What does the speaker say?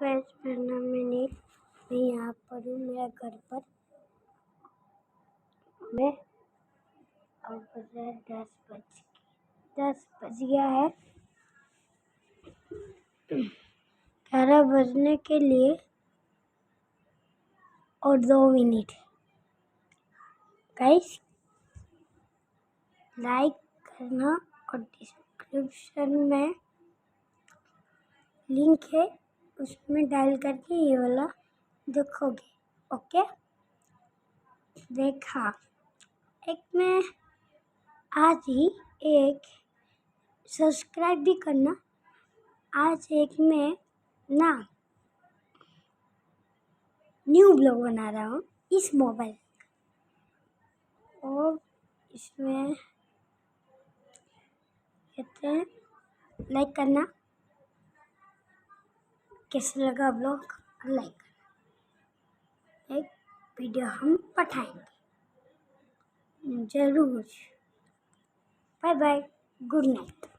Gas भरना मैं यहाँ पर हूँ मेरा घर पर। मैं अब बज रहा है 10 बज गया है। 11 बजने के लिए और 2 मिनट। गाइस लाइक करना और डिस्क्रिप्शन में लिंक है, उसमें डाल करके ये वाला देखोगे। ओके, देखा एक में आज ही एक सब्सक्राइब भी करना। आज एक में ना न्यू ब्लॉग बना रहा हूँ इस मोबाइल और इसमें कहते हैं लाइक करना। कैसे लगा ब्लॉग लाइक करना। एक वीडियो हम पठाएंगे जरूर। Bye bye, good night.